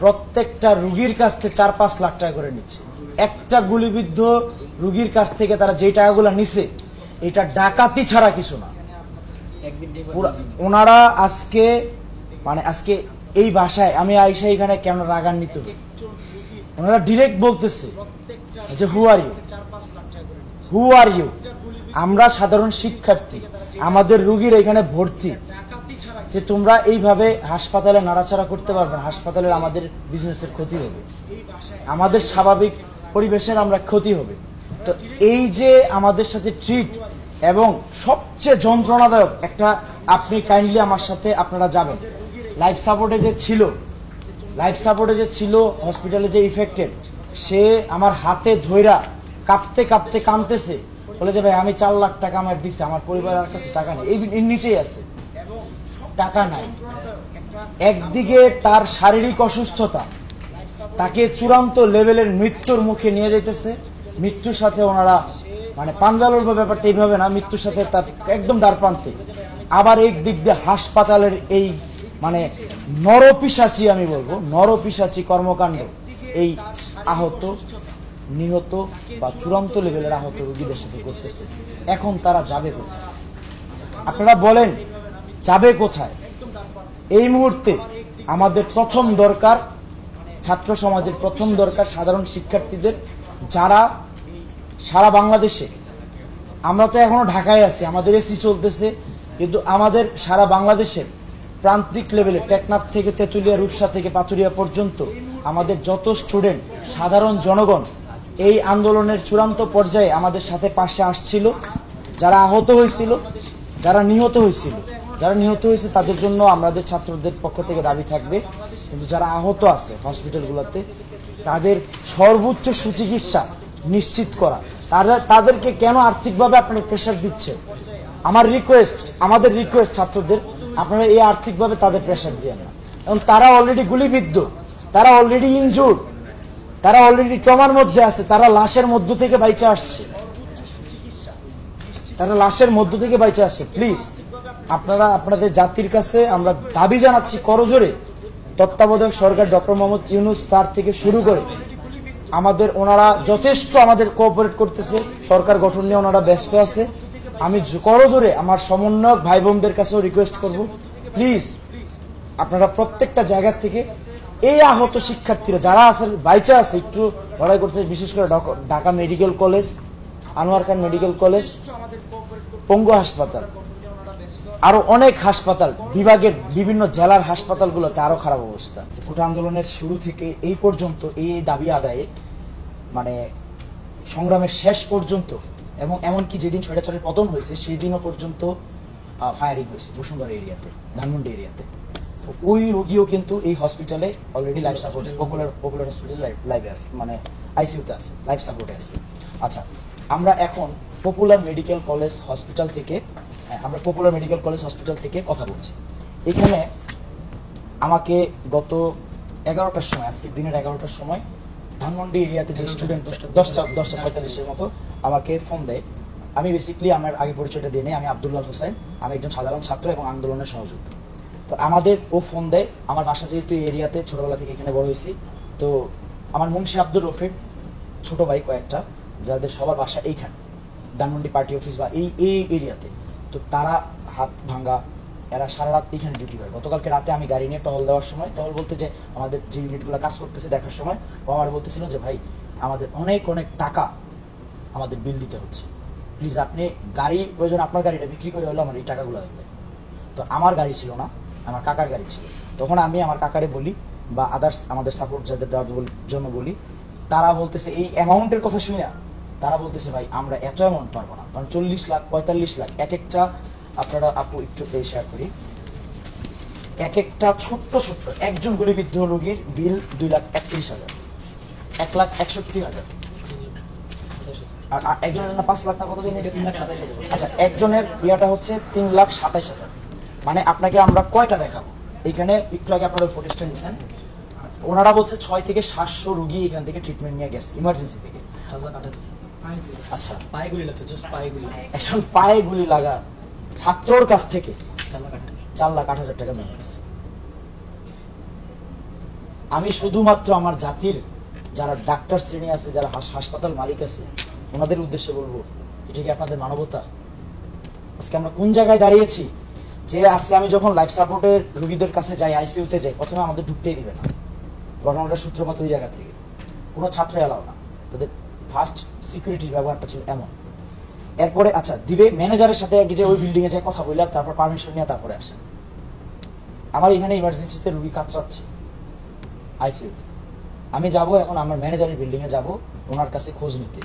প্রত্যেকটা রোগীর কাছ থেকে ৪-৫ লাখ টাকা করে নিচ্ছে। একটা গুলিবিদ্ধ রোগীর কাছ থেকে তারা যে টাকাগুলো নিছে এটা ডাকাতি ছাড়া কিছু না। ওনারা আজকে আজকে এই ভাষায় আমি আইসা এখানে কেন রাগান্বিত, ওনারা ডিরেক্ট বলতেছে যে হু আর ইউ। আমরা সাধারণ শিক্ষার্থী, আমাদের রোগীর এখানে ভর্তি, যে তোমরা এইভাবে হাসপাতালে নাড়াচাড়া করতে পারবে, হাসপাতালের আমাদের বিজনেসের ক্ষতি হবে, আমাদের স্বাভাবিক পরিবেশের আমরা ক্ষতি হবে। তো এই যে আমাদের সাথে ট্রিট, এবং সবচেয়ে যন্ত্রণাদায়ক একটা, আপনি কাইন্ডলি আমার সাথে আপনারা যাবেন, লাইফ সাপোর্টে যে ছিল হসপিটালে যে ইফেক্টেড, সে আমার হাতে ধইরা কাঁপতে কাঁপতে কাঁদতেছে, বলে যে ভাই আমি ৪ লাখ টাকা আমার দিচ্ছি, আমার পরিবারের কাছে টাকা নেই। এর নিচেই আছে টাকা নাই। একদিকে তার শারীরিক অসুস্থতা তাকে চূড়ান্ত লেভেলের মৃত্যুর মুখে নিয়ে যাইতেছে, মৃত্যুর সাথে ওনারা পাঞ্জালোর ব্যাপারটা এইভাবে না, মৃত্যুর সাথে তার একদম দ্বার প্রান্তে। আবার এই দিক দিয়ে হাসপাতালের এই নরপিশাচী, আমি বলবো নরপিশাচী কর্মকাণ্ড এই আহত, নিহত বা চূড়ান্ত লেভেলের আহত রোগীদের সাথে করতেছে। এখন তারা যাবে কোথায়? আপনারা বলেন যাবে কোথায়? এই মুহূর্তে আমাদের প্রথম দরকার, ছাত্র সমাজের প্রথম দরকার সাধারণ শিক্ষার্থীদের, যারা সারা বাংলাদেশে, আমরা তো এখনো ঢাকায় আছি, আমাদের এসি চলতেছে, কিন্তু আমাদের সারা বাংলাদেশের প্রান্তিক লেভেলে টেকনাফ থেকে তেঁতুলিয়া, রূপসা থেকে পাথুরিয়া পর্যন্ত আমাদের যত স্টুডেন্ট, সাধারণ জনগণ এই আন্দোলনের চূড়ান্ত পর্যায়ে আমাদের সাথে পাশে আসছিল। যারা আহত হয়েছিল, যারা নিহত হয়েছে তাদের জন্য আমাদের ছাত্রদের পক্ষ থেকে দাবি থাকবে, কিন্তু যারা আহত আছে হসপিটালগুলোতে তাদের সর্বোচ্চ সুচিকিৎসা নিশ্চিত করা। তাদেরকে কেন আর্থিকভাবে আপনারা প্রেশার দিচ্ছে? আমাদের রিকোয়েস্ট ছাত্রদের, আপনারা এই আর্থিকভাবে তাদের প্রেশার দিয়েন না, এবং তারা অলরেডি গুলিবিদ্ধ, তারা অলরেডি ইনজুর্ড, তারা অলরেডি ট্রমার মধ্যে আছে, তারা লাশের মধ্য থেকে বাইচে আসছে। প্লিজ আপনারা আপনাদের জাতির কাছে আমরা দাবি জানাচ্ছি করজোরে, তত্ত্বাবধায়ক সরকার ডক্টর মোহাম্মদ ইউনূস স্যার থেকে শুরু করে ওনারা যথেষ্ট আমাদের কোঅপারেট করতেছে, সরকার গঠন নিয়ে ওনারা ব্যস্ত আছে। আমি করজোরে আমার সমন্বয়ক ভাই বোনদের কাছেও রিকোয়েস্ট করব, প্লিজ আপনারা প্রত্যেকটা জায়গা থেকে এই আহত শিক্ষার্থীরা যারা আসলে বাইচা আছে, একটু লড়াই করতে, বিশেষ করে ঢাকা মেডিকেল কলেজ, আনোয়ার খান মেডিকেল কলেজ, পঙ্গু হাসপাতাল, আরো অনেক হাসপাতাল, বিভাগের বিভিন্ন জেলার হাসপাতালগুলোতে আরো খারাপ অবস্থা। কোটা আন্দোলনের শুরু থেকে এই পর্যন্ত এই দাবি আদায়ে সংগ্রামের শেষ পর্যন্ত, এবং এমনকি যেদিন স্বৈরাচারের পতন হয়েছে সেই দিনও পর্যন্ত ফায়ারিং হয়েছে বসুন্ধরা এরিয়াতে, ধানমন্ডি এরিয়াতে। তো ওই রোগীও কিন্তু এই হসপিটালে অলরেডি লাইফ সাপোর্টে, পপুলার হসপিটালে লাইভে আছে, আইসিইউতে আছে, লাইফ সাপোর্টে আছে। আচ্ছা, আমরা এখন পপুলার মেডিকেল কলেজ হসপিটাল থেকে কথা বলছি। এখানে আমাকে গত 11টার সময়, আজকে দিনের 11টার সময় ধানমন্ডি এরিয়াতে যে স্টুডেন্ট 10:45-এর মতো আমাকে ফোন দেয়। আমি বেসিক্যালি আমার আগে পরিচয়টা দিয়ে নেই, আমি আব্দুল্লাহ হোসেন, আমি একজন সাধারণ ছাত্র এবং আন্দোলনের সহযোগী। তো ও ফোন দেয়, আমার বাসা যেহেতু এই এরিয়াতে, ছোটবেলা থেকে এখানে বড় হয়েছি, তো আমার মুন্সি আব্দুর রফিক ছোট ভাই কয়েকটা, যাদের সবার বাসা এইখানে ধানমন্ডি পার্টি অফিস বা এই এরিয়াতে, তো তারা হাত ভাঙ্গা, এরা সারা রাত এখানে ডিউটি করে। গতকালকে রাতে আমি গাড়ি নিয়ে টহল দেওয়ার সময়, টহল বলতে যে আমাদের যে ইউনিটগুলো কাজ করতেছে দেখার সময়, ও আমার বলতেছিল যে ভাই আমাদের অনেক টাকা আমাদের বিল দিতে হচ্ছে, প্লিজ আপনি গাড়ি প্রয়োজন, আপনার গাড়িটা বিক্রি করে হলো আমার এই টাকাগুলো দেবে। তো আমার গাড়ি ছিল না, আমার কাকার গাড়ি ছিল। তখন আমি আমার কাকারে বলি বা আদার্স আমাদের সাপোর্ট যাদের দেওয়ার জন্য বলি, তারা বলতেছে এই অ্যামাউন্টের কথা শুনে, তারা বলতেছে ভাই আমরা এত অ্যামাউন্ট পারবো না, কারণ 40 লাখ 45 লাখ এক একটা, আপনারা আপু একটু শেয়ার করি, এক একটা ছোট্ট একজন গুলিবিদ্ধ রোগীর বিল 2,31,000, 1,61,000, আর একজনের না 5 লাখ না কত দিন, 3,27,000। আচ্ছা, একজনের ইয়াটা হচ্ছে 3,27,000। আপনাকে আমরা কয়টা দেখাবো? এখানে একটু আগে আপনারা ফুটেজটা নিয়েছেন, ওনারা বলছে 6 থেকে 700 রোগী এখান থেকে ট্রিটমেন্ট নিয়ে গেছে ইমার্জেন্সি থেকে। আচ্ছা, একজন পায়ে গুলি লাগা ছাত্রর কাছ থেকে 4,08,000 টাকা নিয়ে গেছে। আমি শুধুমাত্র আমার জাতির যারা ডাক্তার শ্রেণী আছে, যারা হাসপাতাল মালিক আছে, ওনাদের উদ্দেশ্যে বলবো, এটা কি আপনাদের মানবতা? আজকে আমরা কোন জায়গায় দাঁড়িয়েছি যে আজকে আমি যখন লাইফ সাপোর্টের রোগীদের কাছে যাই, আইসিইউতে যাই, প্রথমে আমাদের ঢুকতেই দিবে না। ঘটনাটা সূত্রপাত ওই জায়গা থেকে, কোনো ছাত্র এলাও না, তাদের ফার্স্ট সিকিউরিটির ব্যবহারটা ছিল এমন। এরপরে আচ্ছা দিবে ম্যানেজারের সাথে যে ওই বিল্ডিং এ যে কথা বললে, তারপর পারমিশন নিয়ে তারপরে আসে। আমার এখানে ইমার্জেন্সিতে রুগী কাতরাচ্ছে আইসিইউতে, আমি যাব এখন আমার ম্যানেজারের বিল্ডিং এ যাব ওনার কাছে খোঁজ নিতে।